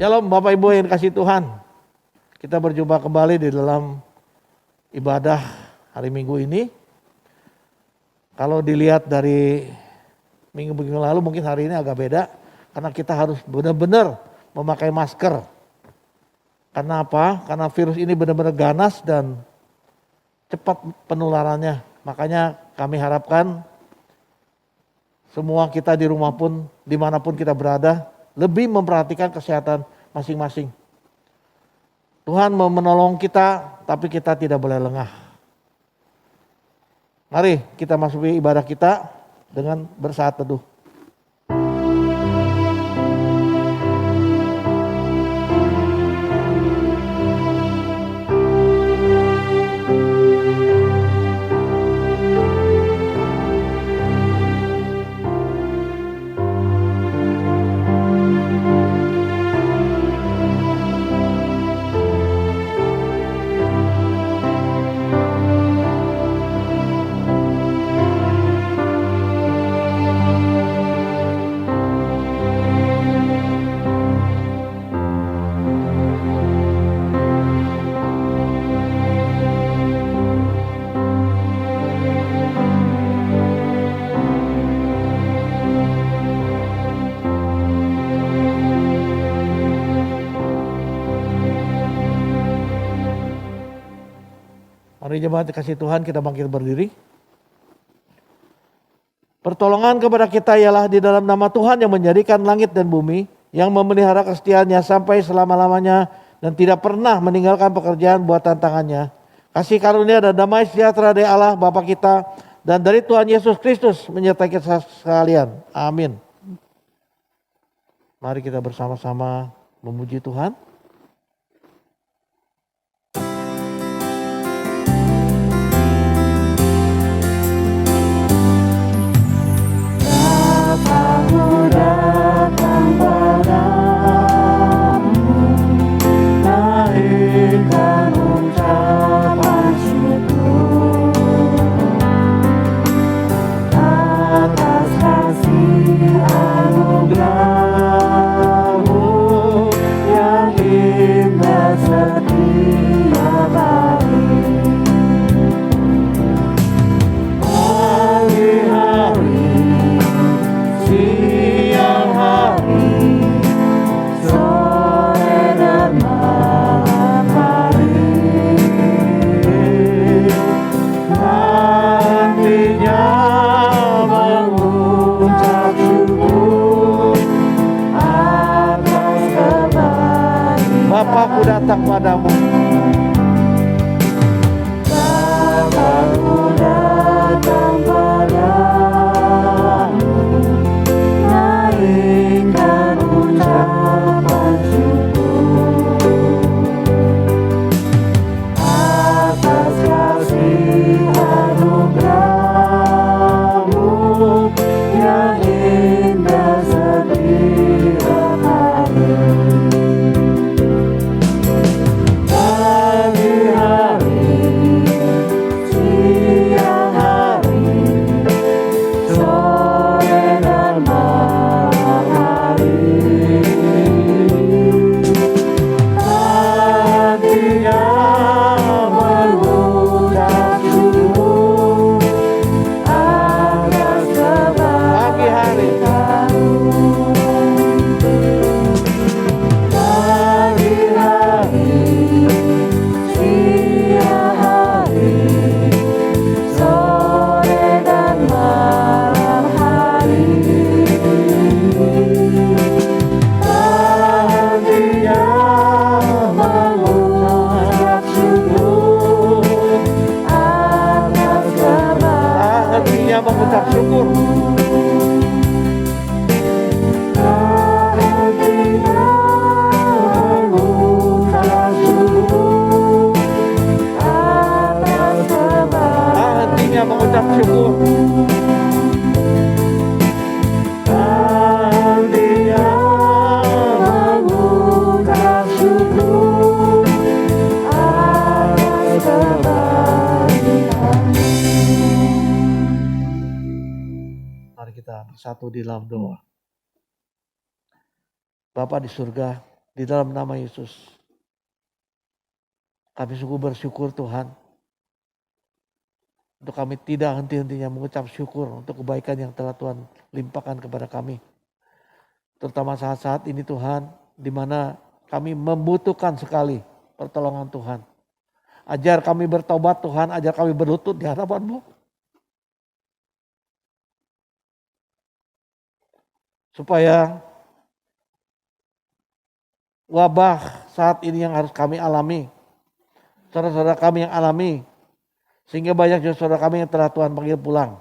Shalom Bapak Ibu yang kasih Tuhan. Kita berjumpa kembali di dalam ibadah hari Minggu ini. Kalau dilihat dari minggu-minggu lalu mungkin hari ini agak beda. Karena kita harus benar-benar memakai masker. Karena apa? Karena virus ini benar-benar ganas dan cepat penularannya. Makanya kami harapkan semua kita di rumah pun, dimanapun kita berada, lebih memperhatikan kesehatan masing-masing. Tuhan mau menolong kita, tapi kita tidak boleh lengah. Mari kita masuki ibadah kita dengan bersaat teduh. Mari jemaat dikasih Tuhan, kita bangkit berdiri. Pertolongan kepada kita ialah di dalam nama Tuhan yang menjadikan langit dan bumi, yang memelihara kesetiaannya sampai selama-lamanya dan tidak pernah meninggalkan pekerjaan buatan tangannya. Kasih karunia dan damai sejahtera dari Allah Bapa kita dan dari Tuhan Yesus Kristus menyertai kita sekalian. Amin. Mari kita bersama-sama memuji Tuhan. Bapakku datang padamu. Bapakku datang padamu, naikkan ucapan syukur atas kasih anugerah-Mu yang indah setiap hari. Mengucap syukur. Hatinya mengucap syukur. Mari kita bersatu di dalam doa. Bapa di surga, Di dalam nama Yesus. Kami sungguh bersyukur Tuhan. Untuk kami tidak henti-hentinya mengucap syukur untuk kebaikan yang telah Tuhan limpahkan kepada kami. Terutama saat-saat ini Tuhan, di mana kami membutuhkan sekali pertolongan Tuhan. Ajar kami bertobat Tuhan, ajar kami berlutut di hadapan-Mu. Supaya wabah saat ini yang harus kami alami, saudara-saudara kami yang alami, sehingga banyak juga saudara kami yang telah Tuhan panggil pulang.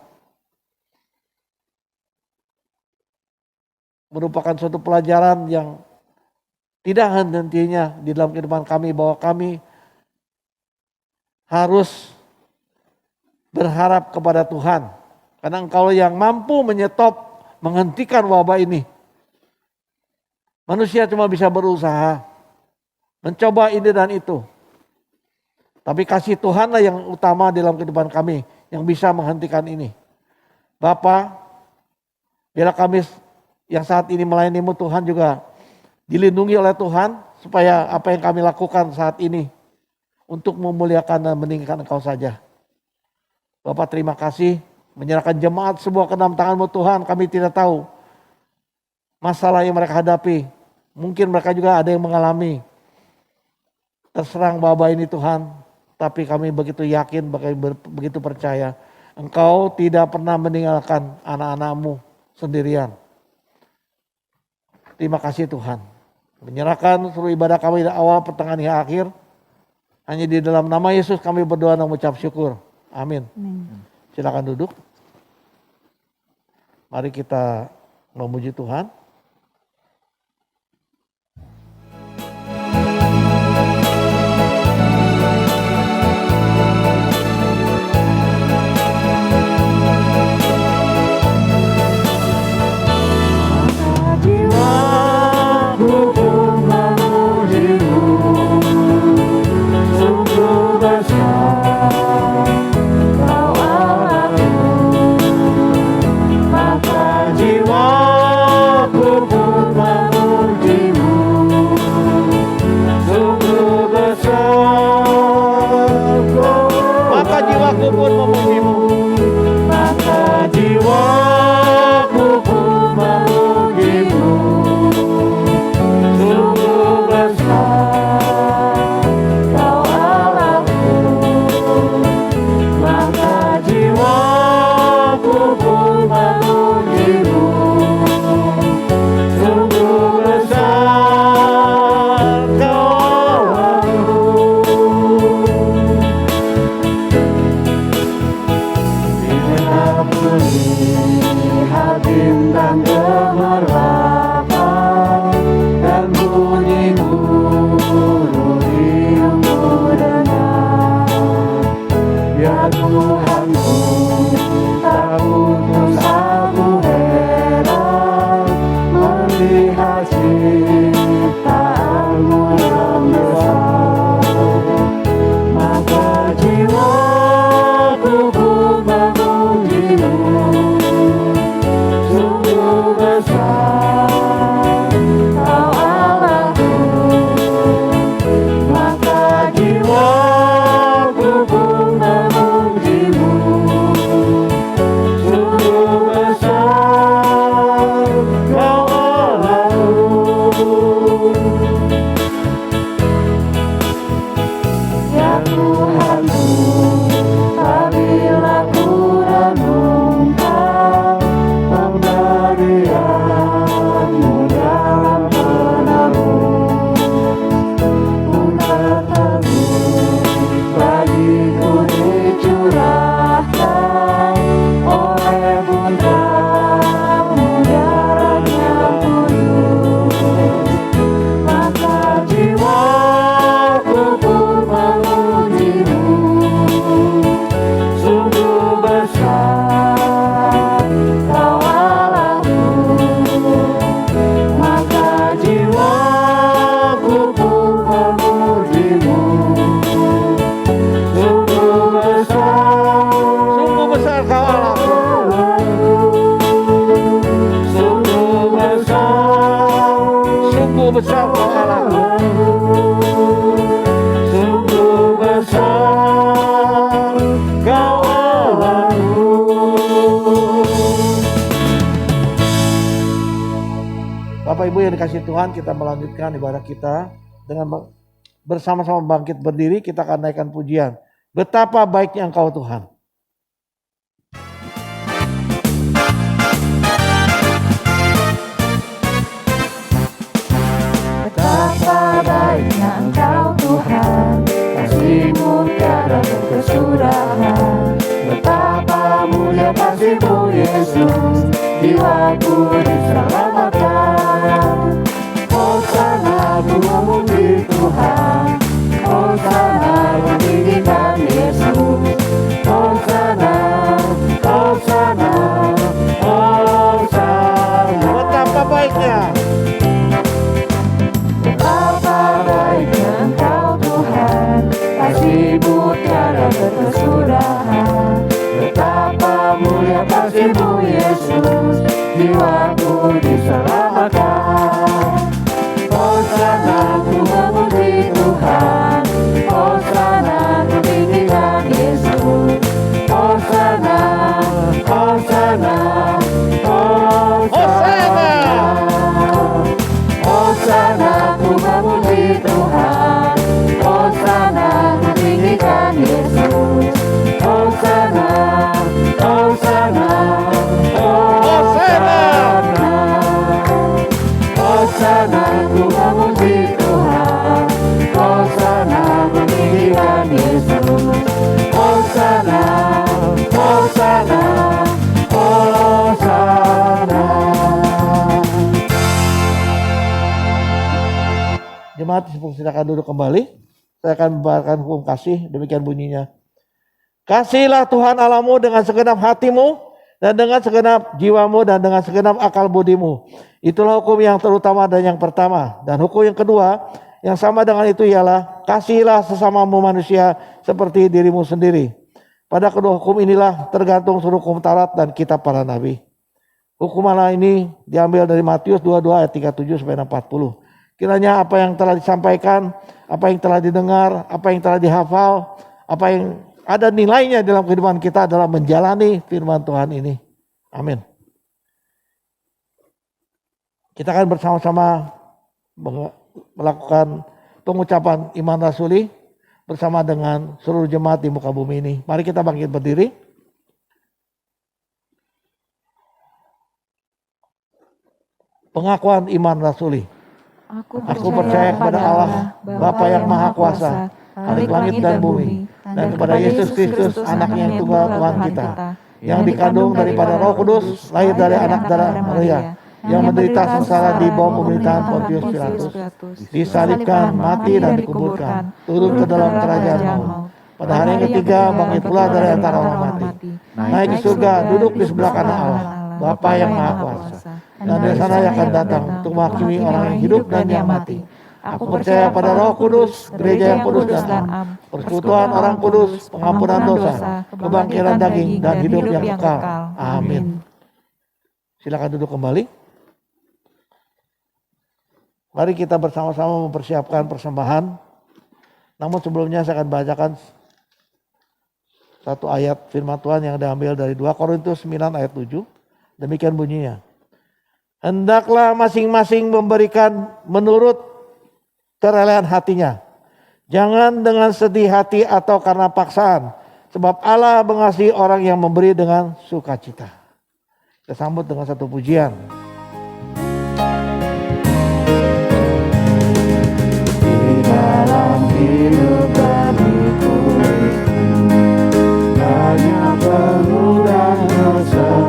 Merupakan suatu pelajaran yang tidak henti-hentinya di dalam kehidupan kami, bahwa kami harus berharap kepada Tuhan. Karena Engkau yang mampu menyetop, menghentikan wabah ini. Manusia cuma bisa berusaha, mencoba ini dan itu. Tapi kasih Tuhanlah yang utama dalam kehidupan kami, yang bisa menghentikan ini. Bapa, biarlah kami yang saat ini melayani-Mu Tuhan juga dilindungi oleh Tuhan, supaya apa yang kami lakukan saat ini untuk memuliakan dan meninggikan Engkau saja. Bapak terima kasih, menyerahkan jemaat sebuah ke dalam tangan-Mu Tuhan. Kami tidak tahu masalah yang mereka hadapi. Mungkin mereka juga ada yang mengalami terserang wabah ini Tuhan. Tapi kami begitu yakin, begitu percaya. Engkau tidak pernah meninggalkan anak-anak-Mu sendirian. Terima kasih Tuhan. Menyerahkan seluruh ibadah kami dari awal, pertengahan hingga akhir. Hanya di dalam nama Yesus kami berdoa dan mengucap syukur. Amin. Silakan duduk. Mari kita memuji Tuhan. besar Allah. Bapak Ibu yang dikasihi Tuhan, kita melanjutkan ibadah kita dengan bersama-sama bangkit berdiri. Kita akan naikkan pujian. Betapa baiknya Engkau Tuhan. Betapa baiknya Engkau Tuhan, kasih-Mu tiada berkesudahan. Betapa mulia kasih-Mu Yesus, jiwaku diselamatkan. Hosana ku memuji Tuhan, Hosana meninggikan Yesus. Hosana, Hosana, Hosana. Betapa baiknya. Betapa baiknya Engkau Tuhan, kasih-Mu tiada berkesudahan. Betapa mulia kasih-Mu Yesus, jiwaku diselamatkan. Hosana ku memuji Tuhan, Hosana meninggikan Yesus. Hosana, Hosana, Hosana. Hosana ku memuji Tuhan, Hosana meninggikan Yesus. Hosana, Hosana, Hosana. Hosana ku memuji Tuhan, Hosana meninggikan Yesus. Hosana, Hosana, Hosana. Jemaat silakan duduk kembali. Saya akan membacakan hukum kasih, demikian bunyinya. Kasihilah Tuhan Allahmu dengan segenap hatimu, dan dengan segenap jiwamu, dan dengan segenap akal budimu. Itulah hukum yang terutama dan yang pertama. Dan hukum yang kedua, yang sama dengan itu ialah, kasihilah sesamamu manusia seperti dirimu sendiri. Pada kedua hukum inilah tergantung seluruh hukum Taurat dan kitab para nabi. Hukum Allah ini diambil dari Matius 22 ayat 37 sampai 40. Kiranya apa yang telah disampaikan, apa yang telah didengar, apa yang telah dihafal, apa yang ada nilainya dalam kehidupan kita adalah menjalani firman Tuhan ini. Amin. Kita akan bersama-sama melakukan pengucapan iman rasuli bersama dengan seluruh jemaat di muka bumi ini. Mari kita bangkit berdiri. Pengakuan iman rasuli. Aku percaya kepada Allah, Bapa yang Maha Kuasa, Khalik langit dan bumi, dan kepada Yesus Kristus, anaknya yang tunggal Tuhan kita, yang dikandung daripada Roh Kudus, lahir dari anak darah Maria, yang menderita sengsara di bawah pemerintahan Pontius Pilatus, disalibkan, mati dan dikuburkan, turun ke dalam kerajaan maut. Pada hari yang ketiga bangkit pula dari antara orang mati, naik ke surga, duduk di sebelah kanan Allah, Bapa yang Maha Kuasa. Dan dari sana yang akan datang untuk menghakimi orang yang hidup dan yang mati. Aku percaya pada Roh Kudus, gereja yang kudus dan am, persekutuan orang kudus, pengampunan dosa, kebangkitan daging, dan hidup yang kekal. Amin. Silakan duduk kembali. Mari kita bersama-sama mempersiapkan persembahan. Namun sebelumnya saya akan bacakan satu ayat firman Tuhan yang diambil dari 2 Korintus 9 ayat 7. Demikian bunyinya. Hendaklah masing-masing memberikan menurut kerelaan hatinya. Jangan dengan sedih hati atau karena paksaan. Sebab Allah mengasihi orang yang memberi dengan sukacita. Kita sambut dengan satu pujian. Di dalam hidup bagiku hanya penuh dan kesalahan.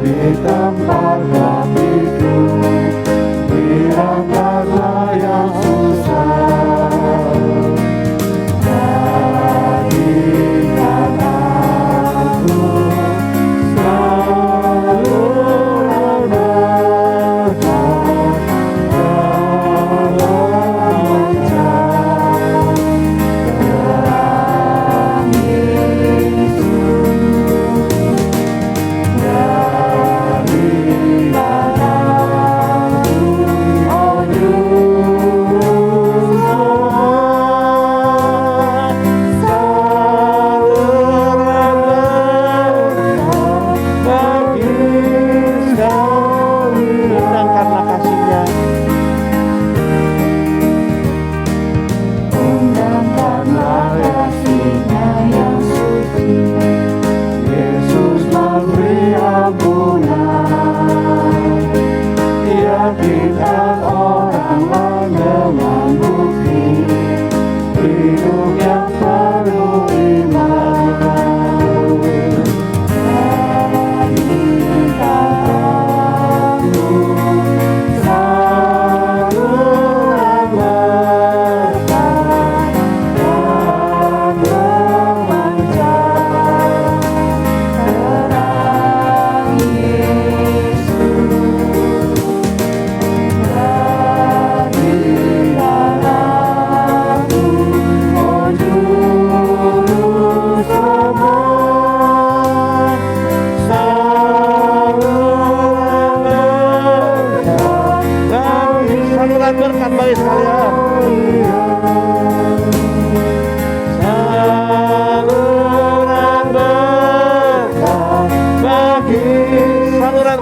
Di tempat hatiku, hilangkanlah yang susah. Jadikan aku selalu rendah dalam mencari terang Yesus.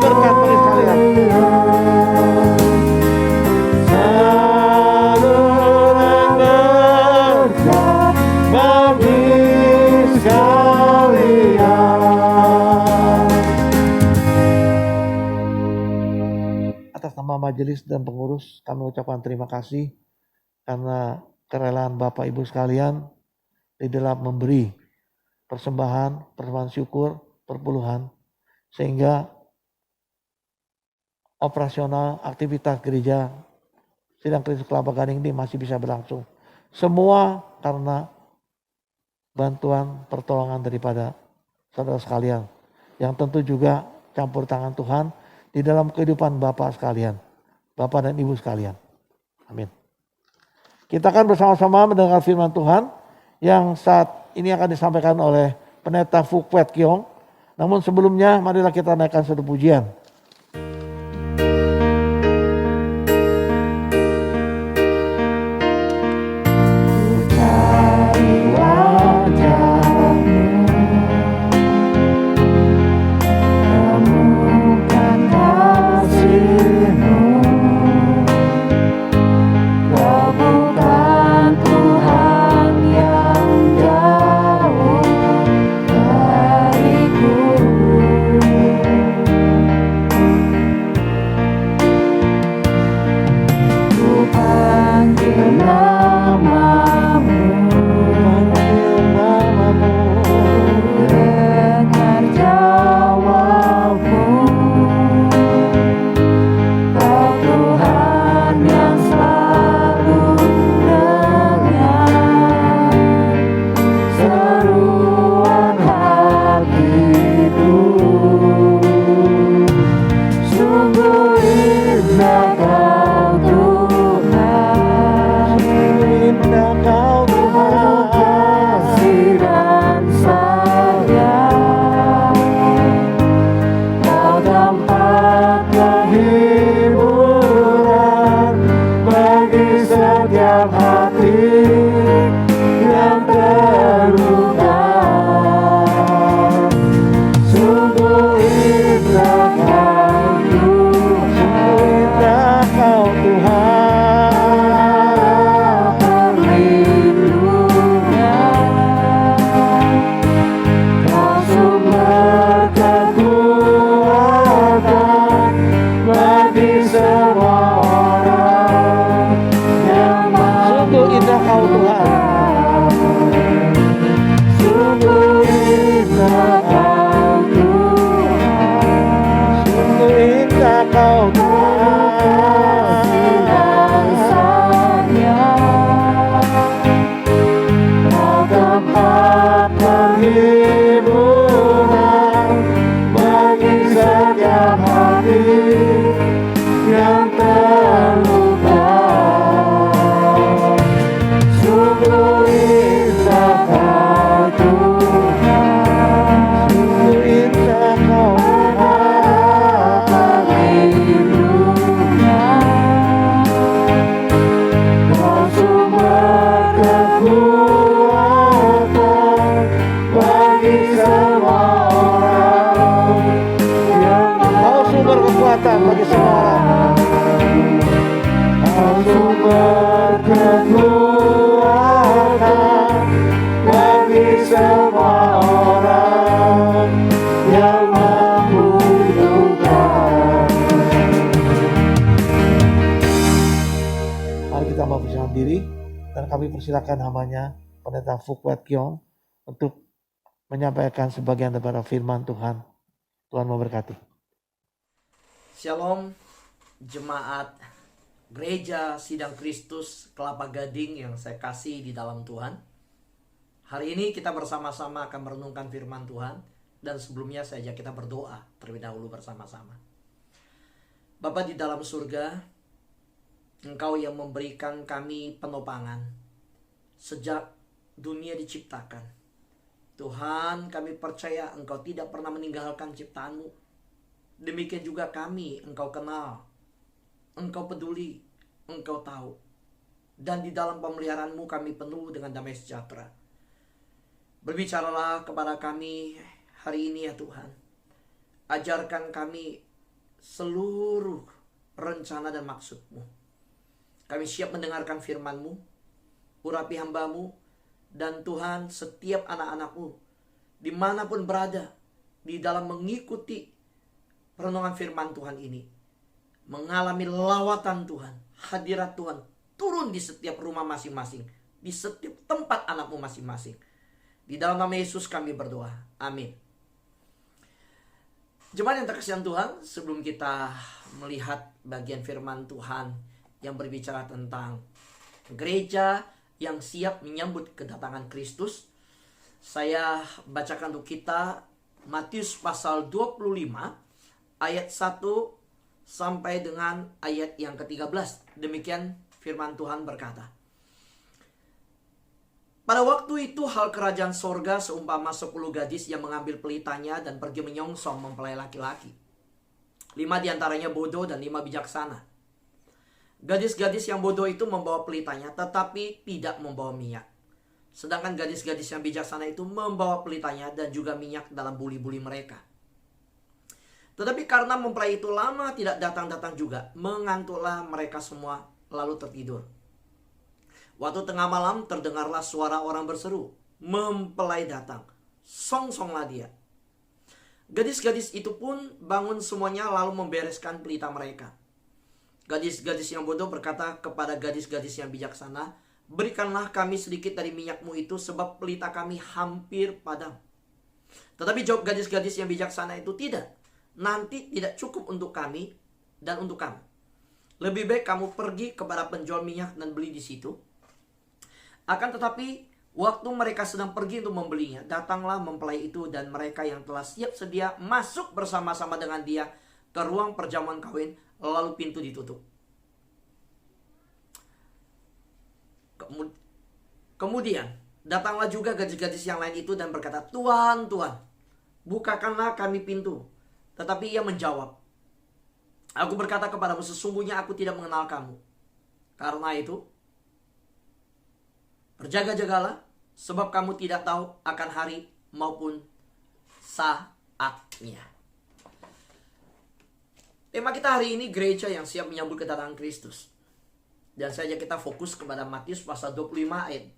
berkat bagi sekalian. Saluran berkat bagi sekalian. Atas nama majelis dan pengurus kami ucapkan terima kasih karena kerelaan Bapak Ibu sekalian di dalam memberi persembahan syukur, perpuluhan, sehingga operasional aktivitas gereja Sidang Kristus Kelapa Gading ini masih bisa berlangsung. Semua karena bantuan pertolongan daripada saudara sekalian, yang tentu juga campur tangan Tuhan di dalam kehidupan Bapak sekalian, Bapak dan Ibu sekalian. Amin. Kita akan bersama-sama mendengar firman Tuhan yang saat ini akan disampaikan oleh Pendeta Phu Quet Kiong. Namun sebelumnya marilah kita naikkan satu pujian. Silakan hambanya Pendeta Phu Quet Kiong untuk menyampaikan sebagian daripada firman Tuhan. Tuhan memberkati. Shalom jemaat Gereja Sidang Kristus Kelapa Gading yang saya kasih di dalam Tuhan. Hari ini kita bersama-sama akan merenungkan firman Tuhan, dan sebelumnya saya ajak kita berdoa terlebih dahulu bersama-sama. Bapa di dalam surga, Engkau yang memberikan kami penopangan sejak dunia diciptakan. Tuhan, kami percaya Engkau tidak pernah meninggalkan ciptaan-Mu. Demikian juga kami, Engkau kenal, Engkau peduli, Engkau tahu. Dan di dalam pemeliharaan-Mu kami penuh dengan damai sejahtera. Berbicaralah kepada kami hari ini ya Tuhan. Ajarkan kami seluruh rencana dan maksud-Mu. Kami siap mendengarkan firman-Mu, urapi hamba-Mu, dan Tuhan setiap anak-anak-Mu, dimanapun berada, di dalam mengikuti perenungan firman Tuhan ini, mengalami lawatan Tuhan, hadirat Tuhan, turun di setiap rumah masing-masing, di setiap tempat anak-Mu masing-masing. Di dalam nama Yesus kami berdoa. Amin. Jemaat yang terkasihan Tuhan, sebelum kita melihat bagian firman Tuhan yang berbicara tentang gereja yang siap menyambut kedatangan Kristus, saya bacakan untuk kita Matius pasal 25 ayat 1 sampai dengan ayat yang ke-13. Demikian firman Tuhan berkata, pada waktu itu hal kerajaan sorga seumpama 10 gadis yang mengambil pelitanya dan pergi menyongsong mempelai laki-laki. 5 diantaranya bodoh dan 5 bijaksana. Gadis-gadis yang bodoh itu membawa pelitanya tetapi tidak membawa minyak. Sedangkan gadis-gadis yang bijaksana itu membawa pelitanya dan juga minyak dalam buli-buli mereka. Tetapi karena mempelai itu lama tidak datang-datang juga, mengantuklah mereka semua lalu tertidur. Waktu tengah malam terdengarlah suara orang berseru, mempelai datang, songsonglah dia. Gadis-gadis itu pun bangun semuanya lalu membereskan pelita mereka. Gadis-gadis yang bodoh berkata kepada gadis-gadis yang bijaksana, berikanlah kami sedikit dari minyakmu itu sebab pelita kami hampir padam. Tetapi jawab gadis-gadis yang bijaksana itu, tidak, nanti tidak cukup untuk kami dan untuk kamu. Lebih baik kamu pergi kepada penjual minyak dan beli di situ. Akan tetapi waktu mereka sedang pergi untuk membelinya, datanglah mempelai itu dan mereka yang telah siap sedia masuk bersama-sama dengan dia ke ruang perjamuan kawin, lalu pintu ditutup. Kemudian datanglah juga gadis-gadis yang lain itu dan berkata, Tuhan, Tuhan, bukakanlah kami pintu. Tetapi ia menjawab, aku berkata kepadamu, sesungguhnya aku tidak mengenal kamu. Karena itu berjaga-jagalah, sebab kamu tidak tahu akan hari maupun saatnya. Tema kita hari ini, gereja yang siap menyambut kedatangan Kristus. Dan saja kita fokus kepada Matius pasal 25 ayat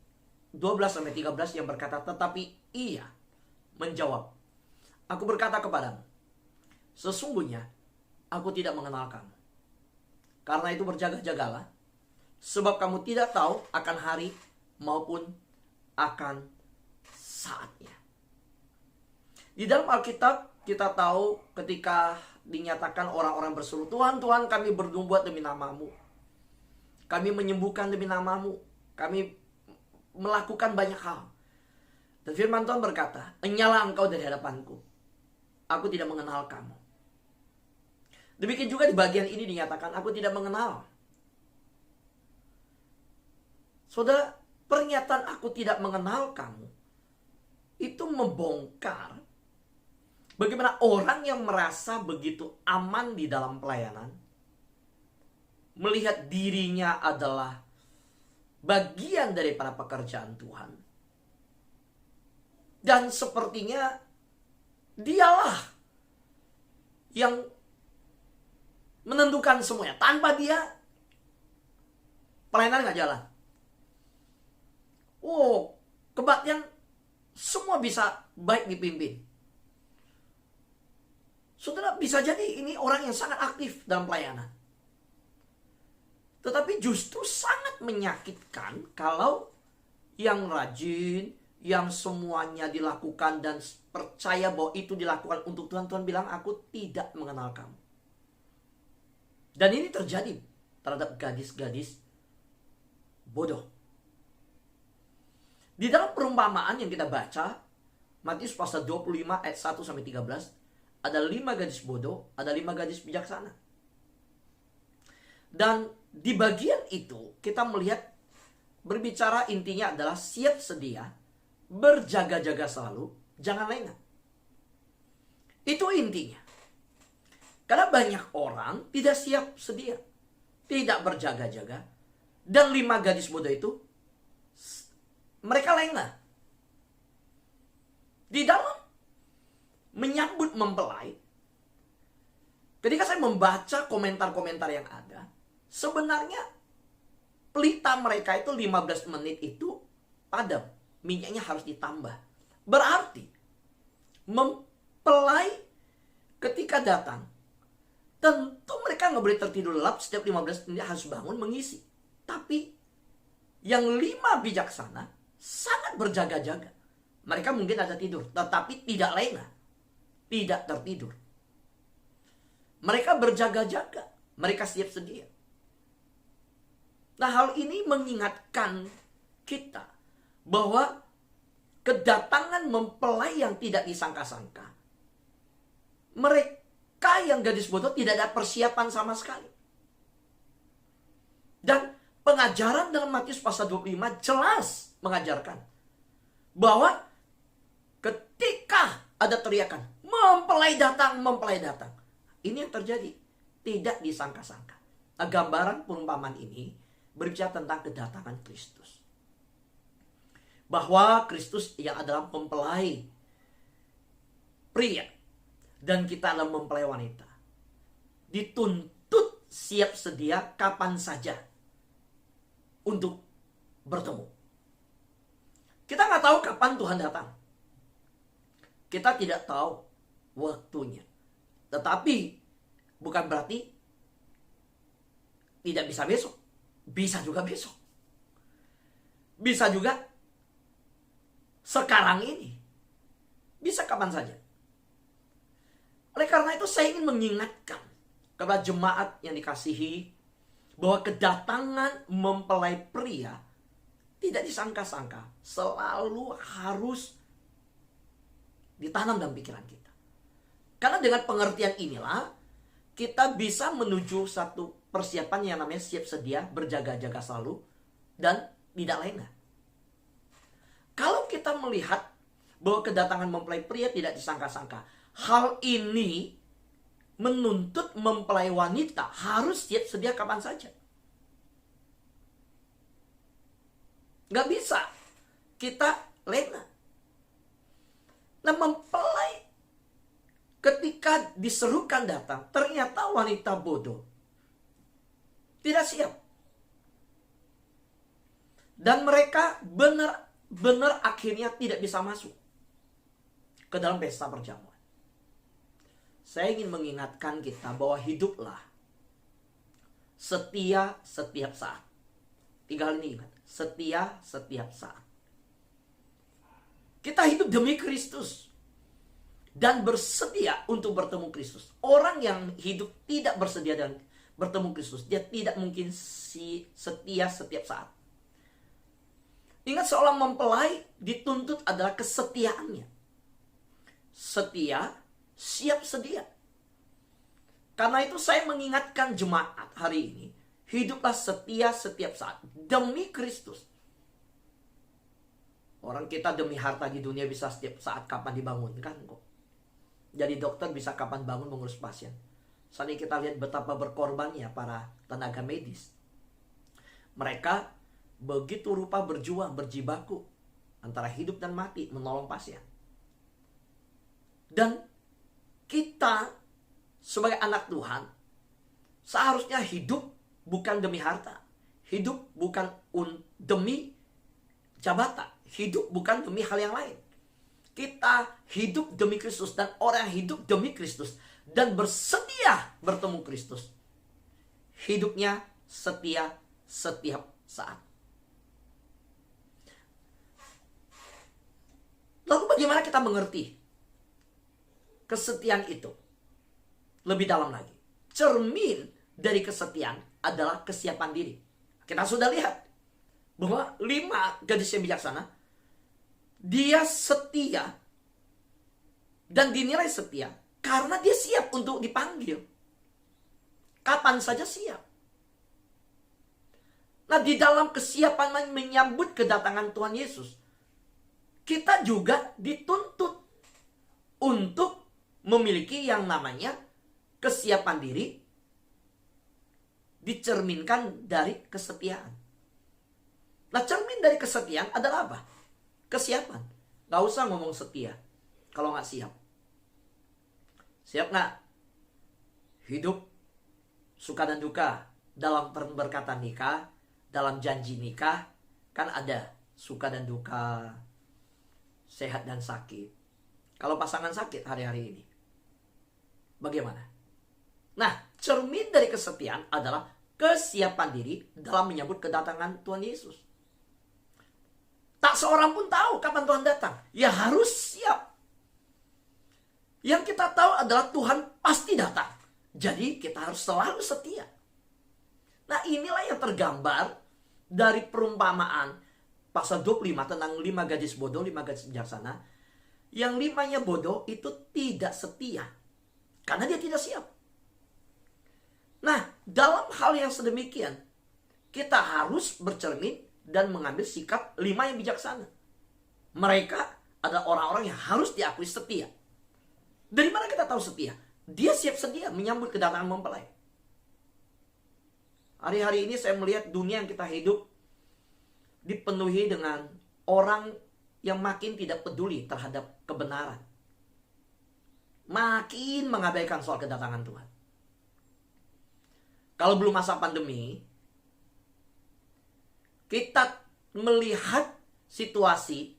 12-13 yang berkata, tetapi ia menjawab, aku berkata kepadamu, sesungguhnya aku tidak mengenal kamu. Karena itu berjaga-jagalah, sebab kamu tidak tahu akan hari maupun akan saatnya. Di dalam Alkitab kita tahu ketika dinyatakan orang-orang berseru, Tuhan, Tuhan, kami bernubuat demi namamu, kami menyembuhkan demi namamu, kami melakukan banyak hal. Dan firman Tuhan berkata, enyalah engkau dari hadapanku, aku tidak mengenal kamu. Demikian juga di bagian ini dinyatakan, aku tidak mengenal. Saudara, pernyataan aku tidak mengenal kamu itu membongkar bagaimana orang yang merasa begitu aman di dalam pelayanan, melihat dirinya adalah bagian daripada pekerjaan Tuhan, dan sepertinya dialah yang menentukan semuanya. Tanpa dia pelayanan gak jalan. Oh, kebaktian semua bisa baik dipimpin. Saudara, bisa jadi ini orang yang sangat aktif dalam pelayanan. Tetapi justru sangat menyakitkan kalau yang rajin, yang semuanya dilakukan dan percaya bahwa itu dilakukan untuk Tuhan, Tuhan bilang, aku tidak mengenal kamu. Dan ini terjadi terhadap gadis-gadis bodoh. Di dalam perumpamaan yang kita baca, Matius pasal 25 ayat 1-13, ada 5 gadis bodoh, ada 5 gadis bijaksana. Dan di bagian itu kita melihat berbicara intinya adalah siap sedia, berjaga-jaga selalu, jangan lengah. Itu intinya. Karena banyak orang tidak siap sedia, tidak berjaga-jaga, dan 5 gadis bodoh itu mereka lengah. Di dalam menyambut mempelai, Ketika saya membaca komentar-komentar yang ada, sebenarnya pelita mereka itu 15 menit itu padam. Minyaknya harus ditambah. Berarti mempelai ketika datang, tentu mereka nggak boleh tertidur lelap, setiap 15 menit harus bangun mengisi. Tapi yang 5 bijaksana sangat berjaga-jaga. Mereka mungkin ada tidur, tetapi tidak lengah, tidak tertidur. Mereka berjaga-jaga, mereka siap sedia. Nah, hal ini mengingatkan kita bahwa kedatangan mempelai yang tidak disangka-sangka, mereka yang gadis bodoh tidak ada persiapan sama sekali. Dan pengajaran dalam Matius pasal 25 jelas mengajarkan bahwa ketika ada teriakan, mempelai datang, mempelai datang. Ini yang terjadi, tidak disangka-sangka. Nah, gambaran perumpamaan ini berbicara tentang kedatangan Kristus. Bahwa Kristus yang adalah mempelai pria dan kita adalah mempelai wanita. Dituntut siap sedia kapan saja untuk bertemu. Kita nggak tahu kapan Tuhan datang. Kita tidak tahu waktunya. Tetapi bukan berarti tidak bisa besok. Bisa juga besok. Bisa juga sekarang ini. Bisa kapan saja. Oleh karena itu saya ingin mengingatkan kepada jemaat yang dikasihi bahwa kedatangan mempelai pria tidak disangka-sangka, selalu harus ditanam dalam pikiran kita. Karena dengan pengertian inilah kita bisa menuju satu persiapan yang namanya siap sedia, berjaga-jaga selalu, dan tidak lengah. Kalau kita melihat bahwa kedatangan mempelai pria tidak disangka-sangka, hal ini menuntut mempelai wanita harus siap sedia kapan saja. Gak bisa kita lengah. Nah, mempelai ketika diserukan datang, ternyata wanita bodoh tidak siap. Dan mereka benar-benar akhirnya tidak bisa masuk ke dalam pesta perjamuan. Saya ingin mengingatkan kita bahwa hiduplah setia setiap saat. 3 hal ini ingat. Setia setiap saat. Kita hidup demi Kristus. Dan bersedia untuk bertemu Kristus. Orang yang hidup tidak bersedia dan bertemu Kristus, dia tidak mungkin setia setiap saat. Ingat, seorang mempelai dituntut adalah kesetiaannya. Setia, siap sedia. Karena itu saya mengingatkan jemaat hari ini, hiduplah setia setiap saat demi Kristus. Orang kita demi harta di dunia bisa setiap saat kapan dibangunkan kok. Jadi dokter bisa kapan bangun mengurus pasien. Saat ini kita lihat betapa berkorbannya para tenaga medis. Mereka begitu rupa berjuang, berjibaku antara hidup dan mati menolong pasien. Dan kita sebagai anak Tuhan seharusnya hidup bukan demi harta. Hidup bukan demi jabatan. Hidup bukan demi hal yang lain. Kita hidup demi Kristus, dan orang yang hidup demi Kristus dan bersedia bertemu Kristus, hidupnya setia setiap saat. Lalu bagaimana kita mengerti kesetiaan itu lebih dalam lagi? Cermin dari kesetiaan adalah kesiapan diri. Kita sudah lihat bahwa 5 gadis yang bijaksana, dia setia dan dinilai setia karena dia siap untuk dipanggil. Kapan saja siap. Nah, di dalam kesiapan menyambut kedatangan Tuhan Yesus, kita juga dituntut untuk memiliki yang namanya kesiapan diri, dicerminkan dari kesetiaan. Nah, cermin dari kesetiaan adalah apa? Kesiapan. Gak usah ngomong setia kalau gak siap. Siap gak? hidup suka dan duka dalam pemberkatan nikah, dalam janji nikah, kan ada suka dan duka, sehat dan sakit. Kalau pasangan sakit hari-hari ini, bagaimana? Nah, cermin dari kesetiaan adalah kesiapan diri dalam menyambut kedatangan Tuhan Yesus. Tak seorang pun tahu kapan Tuhan datang. Ya harus siap. Yang kita tahu adalah Tuhan pasti datang. Jadi kita harus selalu setia. Nah, inilah yang tergambar dari perumpamaan pasal 25 tentang 5 gadis bodoh, 5 gadis bijaksana. Yang 5-nya bodoh itu tidak setia. Karena dia tidak siap. Nah, dalam hal yang sedemikian, kita harus bercermin dan mengambil sikap 5 yang bijaksana. Mereka adalah orang-orang yang harus diakui setia. Dari mana kita tahu setia? Dia siap sedia menyambut kedatangan mempelai. Hari-hari ini saya melihat dunia yang kita hidup dipenuhi dengan orang yang makin tidak peduli terhadap kebenaran. Makin mengabaikan soal kedatangan Tuhan. Kalau belum masa pandemi, kita melihat situasi,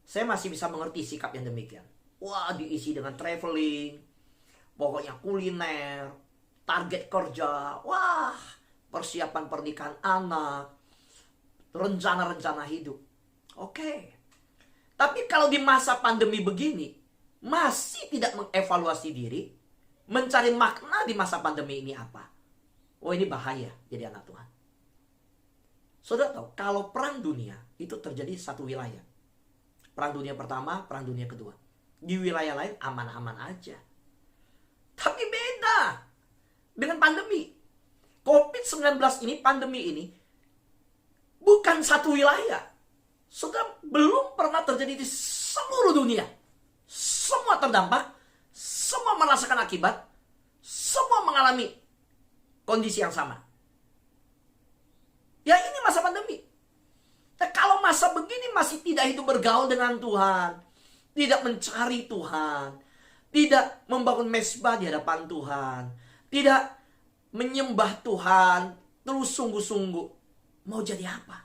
saya masih bisa mengerti sikap yang demikian. Wah, diisi dengan traveling, pokoknya kuliner, target kerja, wah, persiapan pernikahan anak, rencana-rencana hidup. Oke. Tapi kalau di masa pandemi begini, masih tidak mengevaluasi diri, mencari makna di masa pandemi ini apa? Oh, ini bahaya jadi anak Tuhan. Saudara tahu, kalau perang dunia itu terjadi satu wilayah. Perang dunia pertama, perang dunia kedua. Di wilayah lain aman-aman aja. Tapi beda dengan pandemi. COVID-19 ini, pandemi ini, bukan satu wilayah. Saudara, belum pernah terjadi di seluruh dunia. Semua terdampak, semua merasakan akibat, semua mengalami kondisi yang sama. Ya, ini masa pandemi. Nah, kalau masa begini masih tidak hidup bergaul dengan Tuhan, tidak mencari Tuhan, tidak membangun mesbah di hadapan Tuhan, tidak menyembah Tuhan terus sungguh-sungguh, mau jadi apa?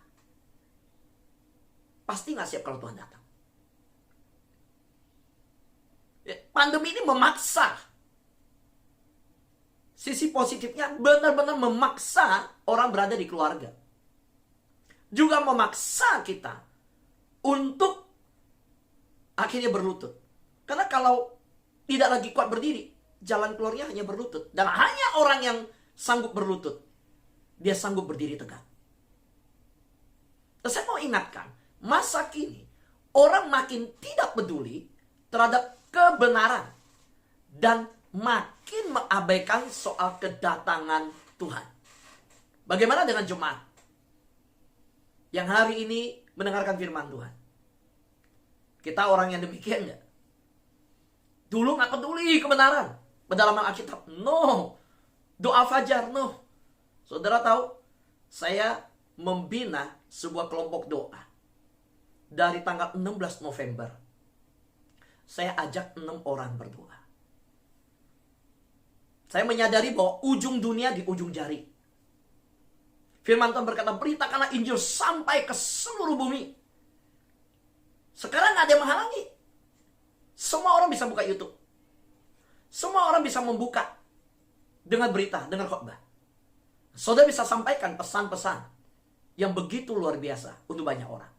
Pasti nggak siap kalau Tuhan datang. Pandemi ini memaksa. Sisi positifnya benar-benar memaksa orang berada di keluarga. Juga memaksa kita untuk akhirnya berlutut. Karena kalau tidak lagi kuat berdiri, jalan keluarnya hanya berlutut. Dan hanya orang yang sanggup berlutut, dia sanggup berdiri tegak. Dan saya mau ingatkan, masa kini orang makin tidak peduli terhadap kebenaran dan makin mengabaikan soal kedatangan Tuhan. Bagaimana dengan jemaat yang hari ini mendengarkan firman Tuhan? Kita orang yang demikian nggak? Dulu nggak peduli kebenaran, pendalaman Alkitab, no. Doa fajar, no. Saudara tahu, saya membina sebuah kelompok doa. Dari tanggal 16 November, saya ajak 6 orang berdoa. Saya menyadari bahwa ujung dunia di ujung jari. Firman Tuhan berkata, beritakanlah Injil sampai ke seluruh bumi. Sekarang gak ada yang menghalangi. Semua orang bisa buka YouTube. Semua orang bisa membuka dengan berita, dengan khotbah. Saudara bisa sampaikan pesan-pesan yang begitu luar biasa untuk banyak orang.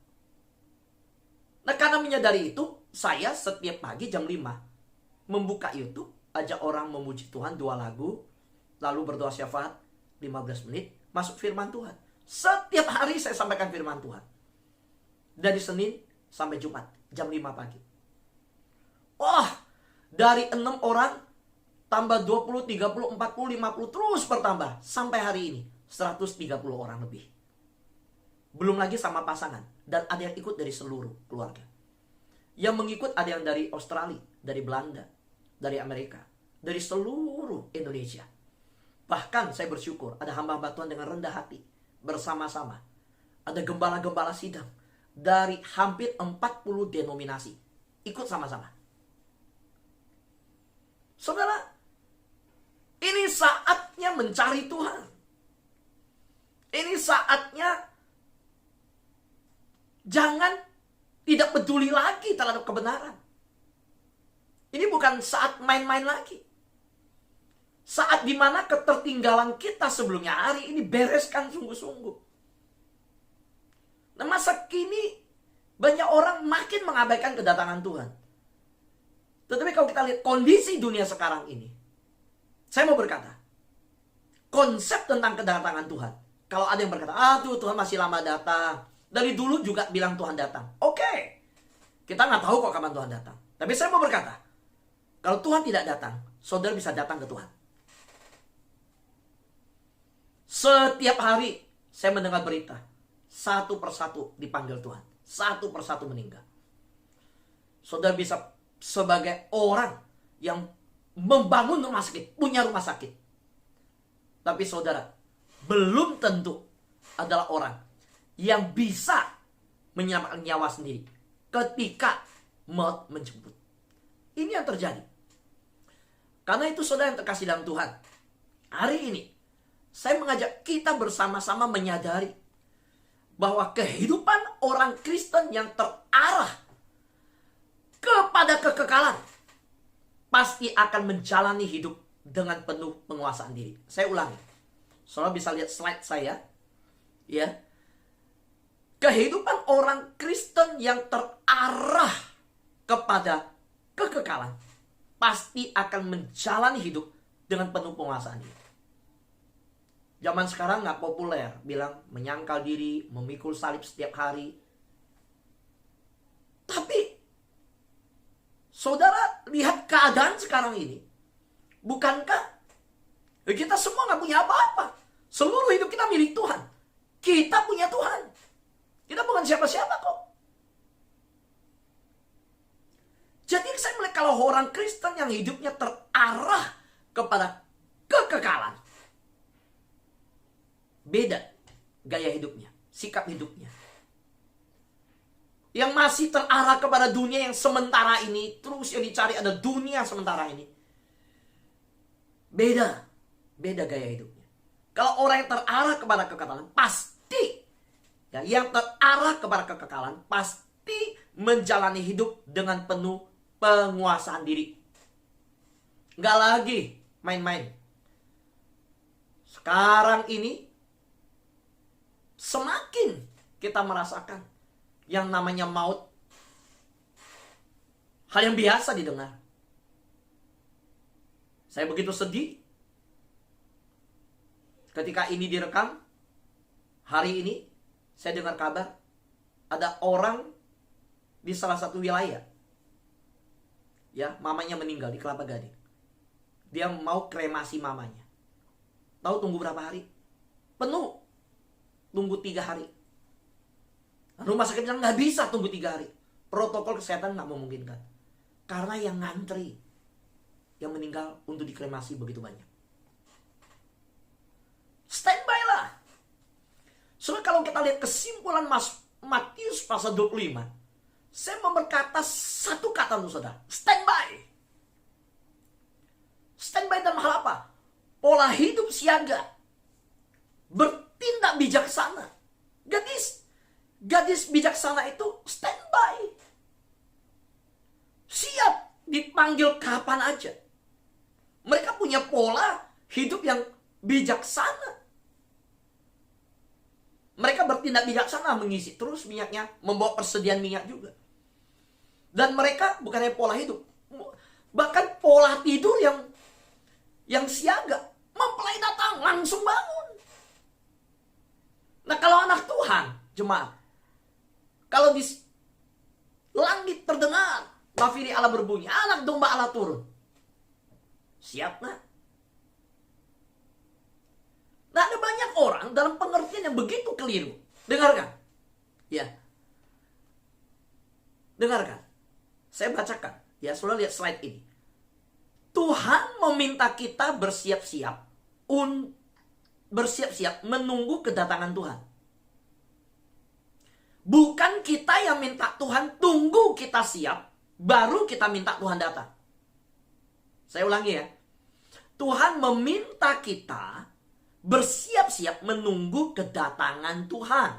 Nah, karena menyadari itu, saya setiap pagi jam 5 membuka YouTube, ajak orang memuji Tuhan 2 lagu, lalu berdoa syafaat 15 menit, masuk firman Tuhan. Setiap hari saya sampaikan firman Tuhan. Dari Senin sampai Jumat, jam 5 pagi. Wah, dari 6 orang, tambah 20, 30, 40, 50, terus bertambah. Sampai hari ini, 130 orang lebih. Belum lagi sama pasangan. Dan ada yang ikut dari seluruh keluarga. Yang mengikut ada yang dari Australia, dari Belanda, dari Amerika, dari seluruh Indonesia. Bahkan saya bersyukur ada hamba-hamba Tuhan dengan rendah hati, bersama-sama. Ada gembala-gembala sidang dari hampir 40 denominasi. Ikut sama-sama. Saudara, Ini saatnya mencari Tuhan. Ini saatnya jangan tidak peduli lagi terhadap kebenaran. Ini bukan saat main-main lagi. Saat dimana ketertinggalan kita sebelumnya, hari ini bereskan sungguh-sungguh. Nah, masa kini banyak orang makin mengabaikan kedatangan Tuhan. Tetapi kalau kita lihat kondisi dunia sekarang ini, saya mau berkata, konsep tentang kedatangan Tuhan. Kalau ada yang berkata, Tuhan masih lama datang. Dari dulu juga bilang Tuhan datang. Oke, kita nggak tahu kok kapan Tuhan datang. Tapi saya mau berkata, kalau Tuhan tidak datang, saudara bisa datang ke Tuhan. Setiap hari saya mendengar berita, satu persatu dipanggil Tuhan. Satu persatu meninggal. Saudara bisa sebagai orang yang membangun rumah sakit, punya rumah sakit. Tapi saudara, belum tentu adalah orang yang bisa menyelamatkan nyawa sendiri ketika maut menjemput. Ini yang terjadi. Karena itu saudara yang terkasih dalam Tuhan, hari ini saya mengajak kita bersama-sama menyadari bahwa kehidupan orang Kristen yang terarah kepada kekekalan pasti akan menjalani hidup dengan penuh penguasaan diri. Saya ulangi. Saudara bisa lihat slide saya. Ya. Kehidupan orang Kristen yang terarah kepada kekekalan pasti akan menjalani hidup dengan penuh penguasaan diri. Zaman sekarang nggak populer bilang menyangkal diri, memikul salib setiap hari. Tapi saudara lihat keadaan sekarang ini. Bukankah kita semua nggak punya apa-apa? Seluruh hidup kita milik Tuhan. Kita punya Tuhan. Kita bukan siapa-siapa kok. Jadi saya melihat kalau orang Kristen yang hidupnya terarah kepada kekekalan, beda gaya hidupnya, sikap hidupnya. Yang masih terarah kepada dunia yang sementara ini, terus yang dicari ada dunia sementara ini. Beda gaya hidupnya. Kalau orang yang terarah kepada kekekalan, pasti ya, yang terarah kepada kekekalan pasti menjalani hidup dengan penuh penguasaan diri. Nggak lagi main-main. Sekarang ini semakin kita merasakan yang namanya maut, hal yang biasa didengar. Saya begitu sedih ketika ini direkam. Hari ini saya dengar kabar ada orang di salah satu wilayah, ya, mamanya meninggal di Kelapa Gading. Dia mau kremasi mamanya. Tahu tunggu berapa hari? Penuh. Tunggu 3 hari. Rumah sakit bilang nggak bisa tunggu 3 hari. Protokol kesehatan nggak memungkinkan. Karena yang ngantri, yang meninggal untuk dikremasi begitu banyak. Standby lah. Soalnya kalau kita lihat kesimpulan Matius pasal 25, saya mau berkata satu kata untuk saudara. Standby. Standby dalam hal apa? Pola hidup siaga. Bertindak bijaksana. Gadis bijaksana itu standby. Siap dipanggil kapan aja. Mereka punya pola hidup yang bijaksana. Mereka bertindak bijaksana, mengisi terus minyaknya, membawa persediaan minyak juga. Dan mereka bukan hanya pola hidup, bahkan pola tidur yang siaga. Mempelai datang, langsung bangun. Nah, kalau anak Tuhan, jemaat, kalau di langit terdengar nafiri Allah berbunyi, anak domba Allah turun, siap nggak? Nah, ada banyak orang dalam pengertian yang begitu keliru. Dengarkan. Ya. Dengarkan. Saya bacakan. Ya, saudara lihat slide ini. Tuhan meminta kita bersiap-siap menunggu kedatangan Tuhan. Bukan kita yang minta Tuhan tunggu kita siap, baru kita minta Tuhan datang. Saya ulangi ya. Tuhan meminta kita bersiap-siap menunggu kedatangan Tuhan.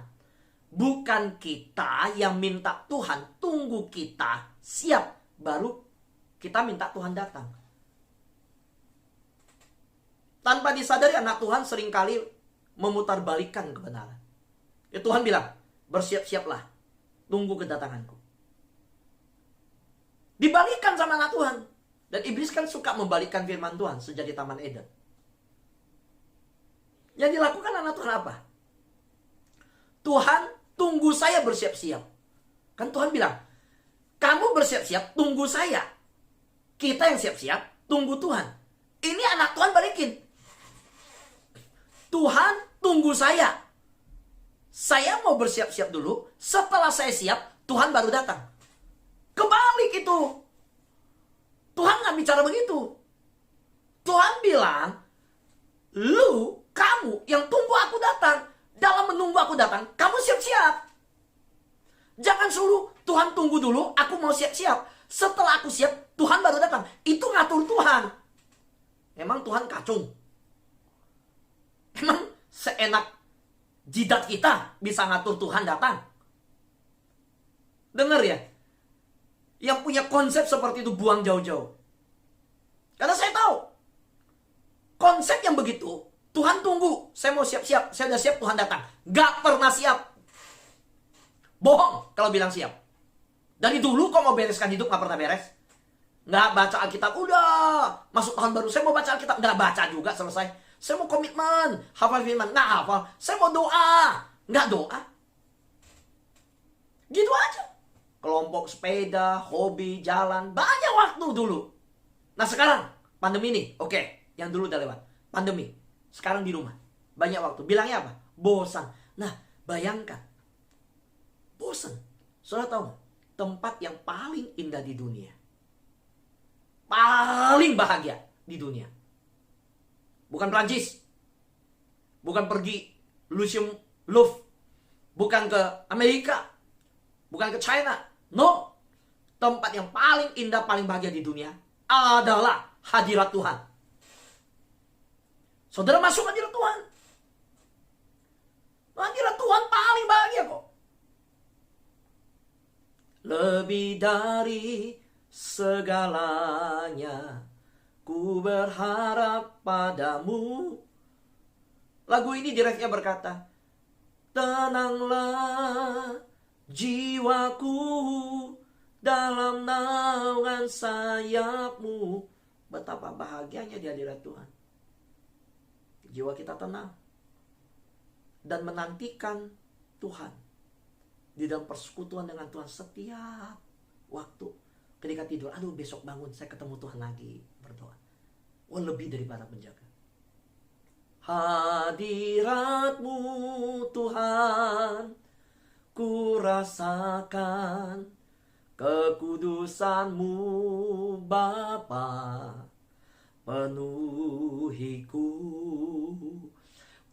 Bukan kita yang minta Tuhan tunggu kita siap, baru kita minta Tuhan datang. Tanpa disadari anak Tuhan seringkali memutarbalikkan kebenaran. Ya, Tuhan bilang, bersiap-siaplah, tunggu kedatanganku. Dibalikkan sama anak Tuhan. Dan iblis kan suka membalikkan firman Tuhan sejak di Taman Eden. Yang dilakukan anak Tuhan apa? Tuhan, tunggu saya bersiap-siap. Kan Tuhan bilang, kamu bersiap-siap, tunggu saya. Kita yang siap-siap, tunggu Tuhan. Ini anak Tuhan balikin. Tuhan, tunggu saya. Saya mau bersiap-siap dulu. Setelah saya siap, Tuhan baru datang. Kebalik itu. Tuhan nggak bicara begitu. Tuhan bilang, kamu yang tunggu aku datang. Dalam menunggu aku datang, kamu siap-siap. Jangan suruh Tuhan tunggu dulu, aku mau siap-siap. Setelah aku siap, Tuhan baru datang. Itu ngatur Tuhan. Emang Tuhan kacung? Emang seenak jidat kita bisa ngatur Tuhan datang? Dengar ya. Yang punya konsep seperti itu buang jauh-jauh. Karena saya tahu. Konsep yang begitu, Tuhan tunggu. Saya mau siap-siap. Saya udah siap, Tuhan datang. Gak pernah siap. Bohong kalau bilang siap. Dari dulu kok mau bereskan hidup gak pernah beres. Gak baca Alkitab. Udah. Masuk tahun baru. Saya mau baca Alkitab. Gak baca juga selesai. Saya mau komitmen. Hafal firman. Gak hafal. Saya mau doa. Gak doa. Gitu aja. Kelompok sepeda, hobi, jalan. Banyak waktu dulu. Nah sekarang, pandemi nih. Oke, yang dulu udah lewat. Pandemi. Sekarang di rumah. Banyak waktu. Bilangnya apa? Bosan. Nah, bayangkan. Bosan. Saudara tahu gak? Tempat yang paling indah di dunia. Paling bahagia di dunia. Bukan Prancis. Bukan pergi Lucium Louvre. Bukan ke Amerika. Bukan ke China. No. Tempat yang paling indah, paling bahagia di dunia adalah hadirat Tuhan. Saudara masuk hadirat Tuhan. Hadirat Tuhan paling bahagia kok. Lebih dari segalanya, ku berharap padamu. Lagu ini direknya berkata, tenanglah jiwaku dalam naungan sayapmu. Betapa bahagianya di hadirat Tuhan. Jiwa kita tenang dan menantikan Tuhan di dalam persekutuan dengan Tuhan setiap waktu. Ketika tidur, aduh besok bangun saya ketemu Tuhan lagi, berdoa. Oh, lebih daripada penjaga. Hadirat-Mu Tuhan, ku rasakan kekudusan-Mu Bapa, penuhiku,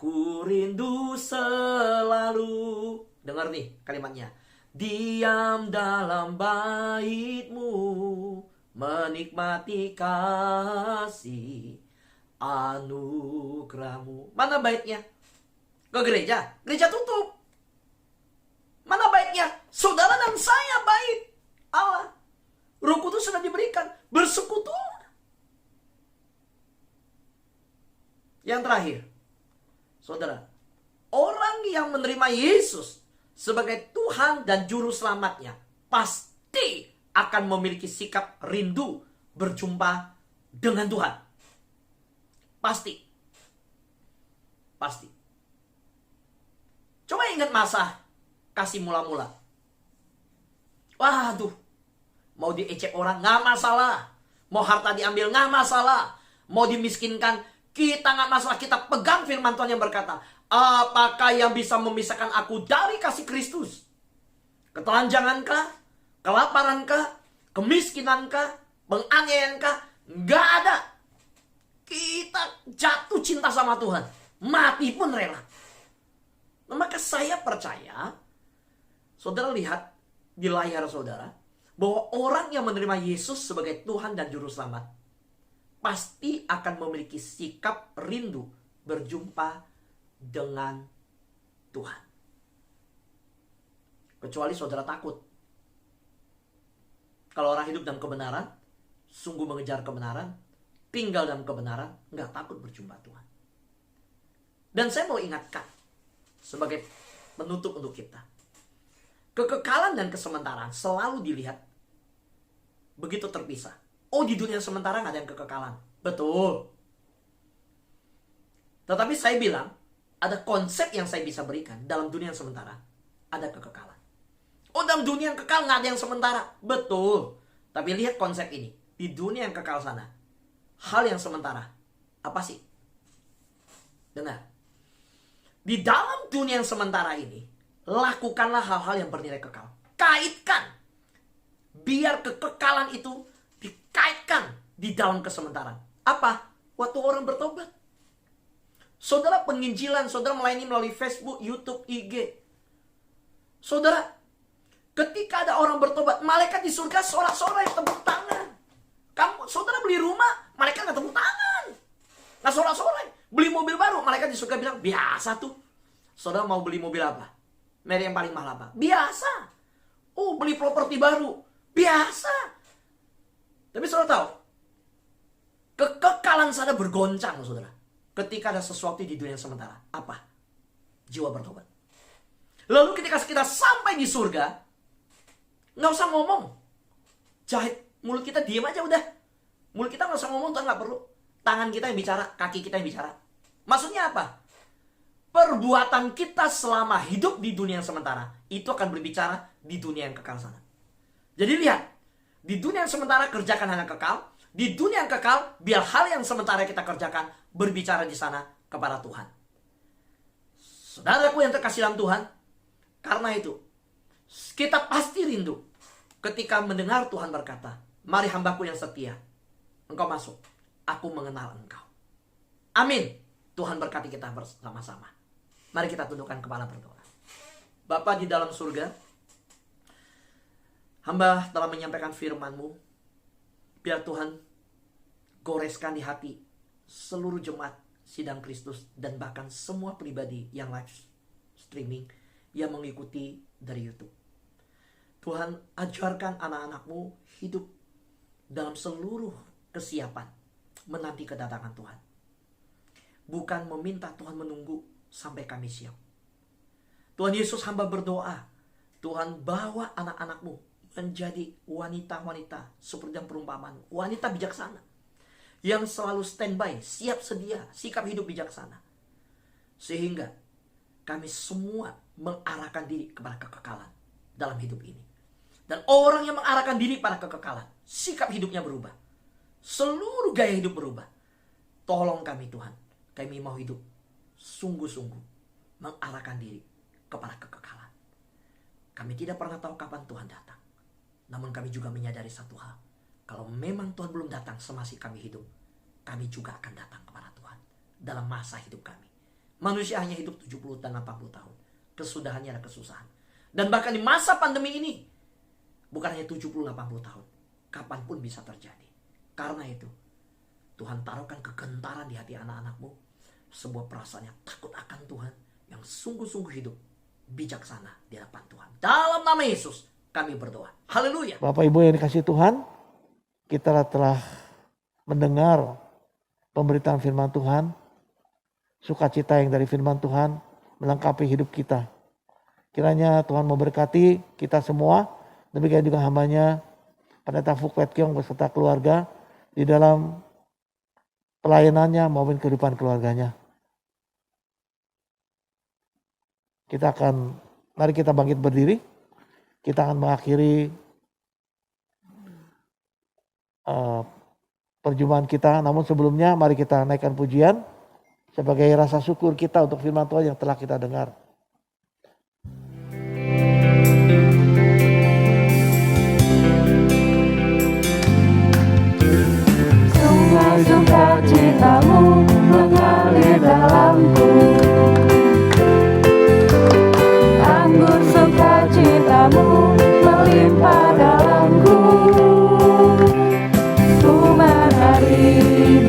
ku rindu selalu. Dengar nih kalimatnya. Diam dalam bait-Mu, menikmati kasih anugerah-Mu. Mana baitnya? Ke gereja? Gereja tutup. Mana baitnya? Saudara dan saya bait Allah. Roh Kudus sudah diberikan. Bersekutu. Yang terakhir, saudara, orang yang menerima Yesus sebagai Tuhan dan Juru Selamatnya pasti akan memiliki sikap rindu berjumpa dengan Tuhan. Pasti. Pasti. Coba ingat masa kasih mula-mula. Waduh, mau diecek orang gak masalah. Mau harta diambil gak masalah. Mau dimiskinkan, kita gak masalah. Kita pegang firman Tuhan yang berkata, apakah yang bisa memisahkan aku dari kasih Kristus? Ketelanjangankah? Kelaparankah? Kemiskinankah? Penganiayaankah? Gak ada. Kita jatuh cinta sama Tuhan. Mati pun rela. Nah, maka saya percaya, saudara lihat di layar saudara, bahwa orang yang menerima Yesus sebagai Tuhan dan Juru Selamat pasti akan memiliki sikap rindu berjumpa dengan Tuhan. Kecuali saudara takut. Kalau orang hidup dalam kebenaran, sungguh mengejar kebenaran, tinggal dalam kebenaran, nggak takut berjumpa Tuhan. Dan saya mau ingatkan, sebagai penutup untuk kita, kekekalan dan kesementaraan selalu dilihat begitu terpisah. Oh, di dunia sementara nggak ada yang kekekalan. Betul. Tetapi saya bilang, ada konsep yang saya bisa berikan dalam dunia yang sementara. Ada kekekalan. Oh, dalam dunia yang kekal nggak ada yang sementara. Betul. Tapi lihat konsep ini. Di dunia yang kekal sana, hal yang sementara, apa sih? Dengar. Di dalam dunia yang sementara ini, lakukanlah hal-hal yang bernilai kekal. Kaitkan. Biar kekekalan itu dikaitkan di dalam kesementaraan. Apa? Waktu orang bertobat. Saudara penginjilan, saudara melayani melalui Facebook, YouTube, IG. Saudara, ketika ada orang bertobat, malaikat di surga sorak-sorai tepuk tangan. Saudara beli rumah, malaikat nggak tepuk tangan. Nggak sorak-sorai. Beli mobil baru, malaikat di surga bilang, biasa tuh. Saudara mau beli mobil apa? Merek yang paling mahal apa? Biasa. Oh, beli properti baru. Biasa. Tapi saudara tahu, kekekalan sana bergoncang, saudara. Ketika ada sesuatu di dunia sementara. Apa? Jiwa bertobat. Lalu ketika kita sampai di surga, nggak usah ngomong. Jahit. Mulut kita diam aja udah. Mulut kita nggak usah ngomong, Tuhan nggak perlu. Tangan kita yang bicara, kaki kita yang bicara. Maksudnya apa? Perbuatan kita selama hidup di dunia yang sementara, itu akan berbicara di dunia yang kekal sana. Jadi lihat, di dunia yang sementara kerjakan hal yang kekal. Di dunia yang kekal, biar hal yang sementara kita kerjakan berbicara di sana kepada Tuhan. Saudaraku yang terkasih dalam Tuhan, karena itu kita pasti rindu ketika mendengar Tuhan berkata, mari hambaku yang setia, engkau masuk, aku mengenal engkau. Amin. Tuhan berkati kita bersama-sama. Mari kita tundukkan kepala berdoa. Bapa di dalam surga, hamba telah menyampaikan firman-Mu. Biar Tuhan goreskan di hati seluruh jemaat sidang Kristus dan bahkan semua pribadi yang live streaming yang mengikuti dari YouTube. Tuhan, ajarkan anak-anak-Mu hidup dalam seluruh kesiapan menanti kedatangan Tuhan. Bukan meminta Tuhan menunggu sampai kami siap. Tuhan Yesus, hamba berdoa, Tuhan bawa anak-anak-Mu menjadi wanita-wanita seperti yang perumpamaan, wanita bijaksana yang selalu standby, siap sedia, sikap hidup bijaksana, sehingga kami semua mengarahkan diri kepada kekekalan dalam hidup ini. Dan orang yang mengarahkan diri pada kekekalan, sikap hidupnya berubah, seluruh gaya hidup berubah. Tolong kami Tuhan, kami mau hidup sungguh-sungguh mengarahkan diri kepada kekekalan. Kami tidak pernah tahu kapan Tuhan datang. Namun kami juga menyadari satu hal. Kalau memang Tuhan belum datang semasa kami hidup, kami juga akan datang kepada Tuhan dalam masa hidup kami. Manusia hanya hidup 70 dan 80 tahun. Kesudahannya ada kesusahan. Dan bahkan di masa pandemi ini, bukan hanya 70-80 tahun. Kapanpun bisa terjadi. Karena itu, Tuhan taruhkan kegentaran di hati anak-anak-Mu. Sebuah perasaan yang takut akan Tuhan. Yang sungguh-sungguh hidup bijaksana di hadapan Tuhan. Dalam nama Yesus, kami berdoa. Haleluya. Bapak Ibu yang dikasih Tuhan, kita telah mendengar pemberitaan firman Tuhan. Sukacita yang dari firman Tuhan melengkapi hidup kita. Kiranya Tuhan memberkati kita semua. Demikian juga hambanya Pendeta Fuk Wet Kiong beserta keluarga di dalam pelayanannya maupun kehidupan keluarganya. Mari kita bangkit berdiri. Kita akan mengakhiri perjumpaan kita. Namun sebelumnya mari kita naikkan pujian sebagai rasa syukur kita untuk firman Tuhan yang telah kita dengar. Sungai sukacitamu mengalir dalamku, anggur sukacitamu melimpah dalamku. Ku menari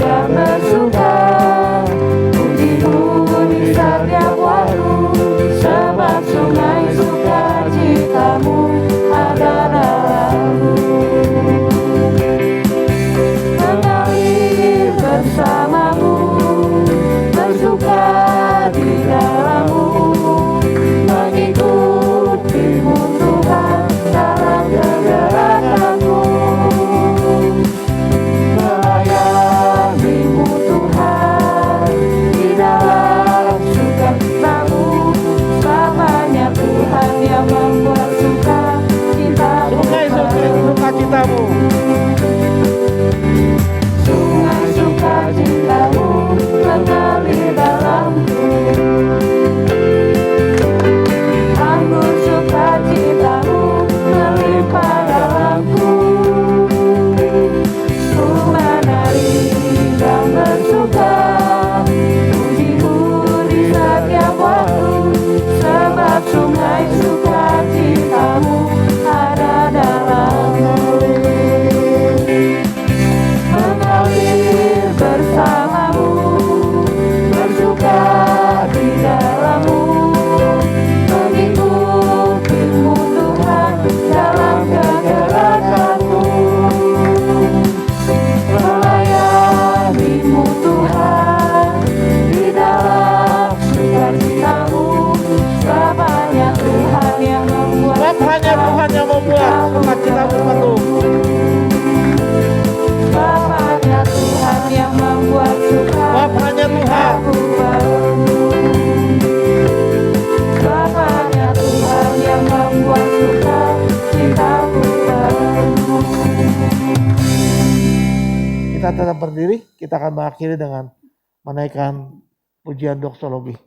sendiri. Kita akan mengakhiri dengan menaikkan pujian doksologi.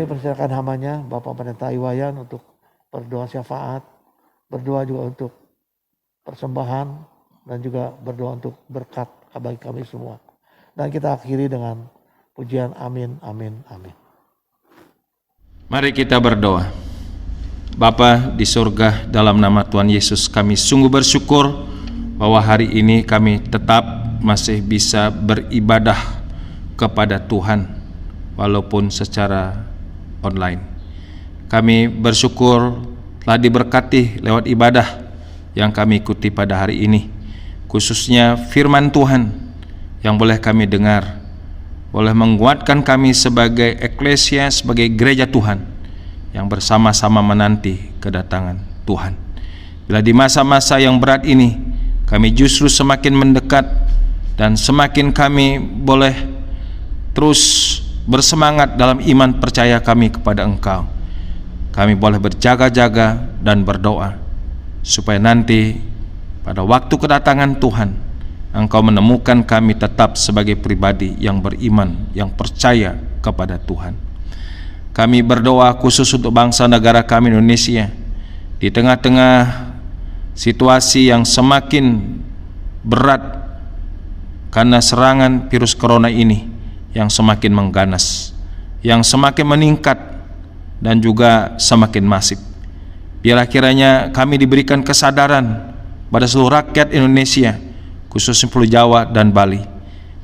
Persilakan hambanya Bapak Pendeta Iwayan untuk berdoa syafaat, berdoa juga untuk persembahan, dan juga berdoa untuk berkat bagi kami semua. Dan kita akhiri dengan pujian amin, amin, amin. Mari kita berdoa. Bapa di surga, dalam nama Tuhan Yesus kami sungguh bersyukur bahwa hari ini kami tetap masih bisa beribadah kepada Tuhan walaupun secara online. Kami bersyukur telah diberkati lewat ibadah yang kami ikuti pada hari ini, khususnya firman Tuhan yang boleh kami dengar, boleh menguatkan kami sebagai eklesia, sebagai gereja Tuhan yang bersama-sama menanti kedatangan Tuhan. Bila di masa-masa yang berat ini kami justru semakin mendekat dan semakin kami boleh terus bersemangat dalam iman percaya kami kepada Engkau, kami boleh berjaga-jaga dan berdoa supaya nanti pada waktu kedatangan Tuhan Engkau menemukan kami tetap sebagai pribadi yang beriman, yang percaya kepada Tuhan. Kami berdoa khusus untuk bangsa negara kami Indonesia di tengah-tengah situasi yang semakin berat karena serangan virus corona ini yang semakin mengganas, yang semakin meningkat dan juga semakin masif. Biarlah kiranya kami diberikan kesadaran pada seluruh rakyat Indonesia, khususnya Pulau Jawa dan Bali.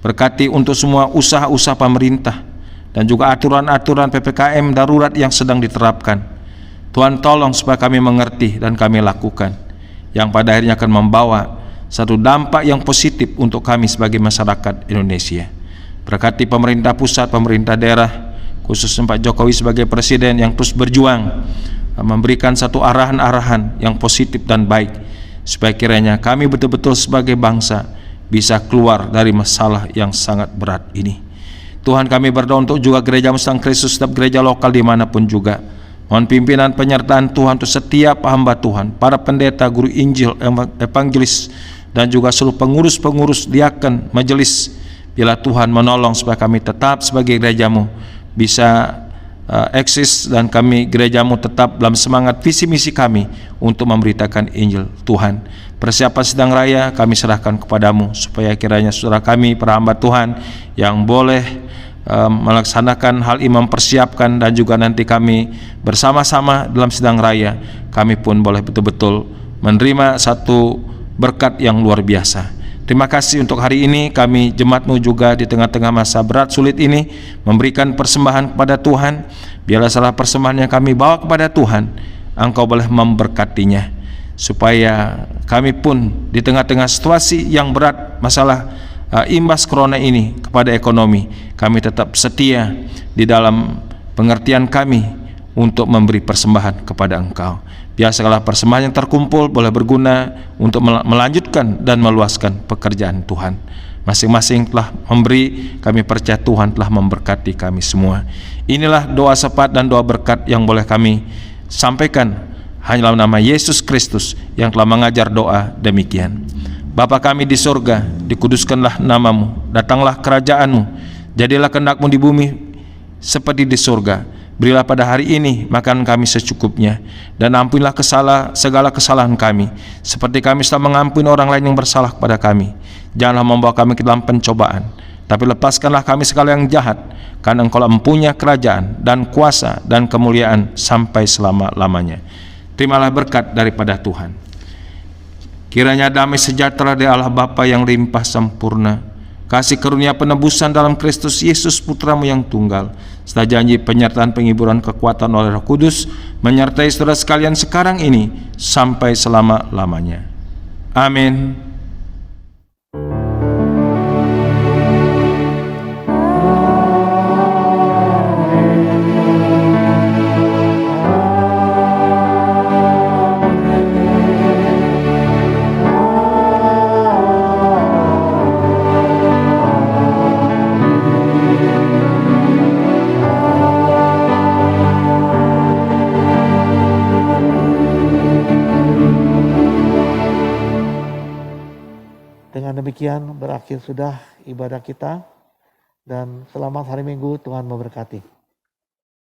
Berkati untuk semua usaha-usaha pemerintah dan juga aturan-aturan PPKM darurat yang sedang diterapkan. Tuhan tolong supaya kami mengerti dan kami lakukan, yang pada akhirnya akan membawa satu dampak yang positif untuk kami sebagai masyarakat Indonesia. Berkati pemerintah pusat, pemerintah daerah, khususnya Pak Jokowi sebagai presiden yang terus berjuang memberikan satu arahan-arahan yang positif dan baik, supaya kiranya kami betul-betul sebagai bangsa bisa keluar dari masalah yang sangat berat ini. Tuhan, kami berdoa untuk juga gereja Mustang Kristus, setiap gereja lokal dimanapun juga. Mohon pimpinan penyertaan Tuhan untuk setiap hamba Tuhan, para pendeta, guru Injil, evangelis, dan juga seluruh pengurus-pengurus, diaken, majelis. Bila Tuhan menolong supaya kami tetap sebagai gereja-Mu bisa eksis, dan kami gereja-Mu tetap dalam semangat visi misi kami untuk memberitakan Injil Tuhan. Persiapan sidang raya kami serahkan kepadamu, supaya kiranya saudara kami, para hamba Tuhan yang boleh melaksanakan hal ini, mempersiapkan, dan juga nanti kami bersama-sama dalam sidang raya, kami pun boleh betul-betul menerima satu berkat yang luar biasa. Terima kasih untuk hari ini kami jemaat-Mu juga di tengah-tengah masa berat sulit ini memberikan persembahan kepada Tuhan. Biarlah salah persembahan yang kami bawa kepada Tuhan, Engkau boleh memberkatinya, supaya kami pun di tengah-tengah situasi yang berat, masalah imbas corona ini kepada ekonomi, kami tetap setia di dalam pengertian kami untuk memberi persembahan kepada Engkau. Biar segala persembahan yang terkumpul boleh berguna untuk melanjutkan dan meluaskan pekerjaan Tuhan. Masing-masing telah memberi, kami percaya Tuhan telah memberkati kami semua. Inilah doa syafaat dan doa berkat yang boleh kami sampaikan hanya dalam nama Yesus Kristus yang telah mengajar doa demikian. Bapa kami di surga, dikuduskanlah nama-Mu, datanglah kerajaan-Mu, jadilah kehendak-Mu di bumi seperti di surga. Berilah pada hari ini makan kami secukupnya, dan ampunilah segala kesalahan kami, seperti kami telah mengampuni orang lain yang bersalah kepada kami. Janganlah membawa kami ke dalam pencobaan, tapi lepaskanlah kami segala yang jahat, karena Engkau mempunyai kerajaan dan kuasa dan kemuliaan sampai selama-lamanya. Terimalah berkat daripada Tuhan Kiranya damai sejahtera dari Allah Bapa yang limpah sempurna, kasih karunia penebusan dalam Kristus Yesus Putramu yang tunggal, serta janji penyertaan penghiburan kekuatan oleh Roh Kudus, menyertai saudara sekalian sekarang ini sampai selama-lamanya. Amin. Dengan demikian berakhir sudah ibadah kita, dan selamat hari Minggu, Tuhan memberkati.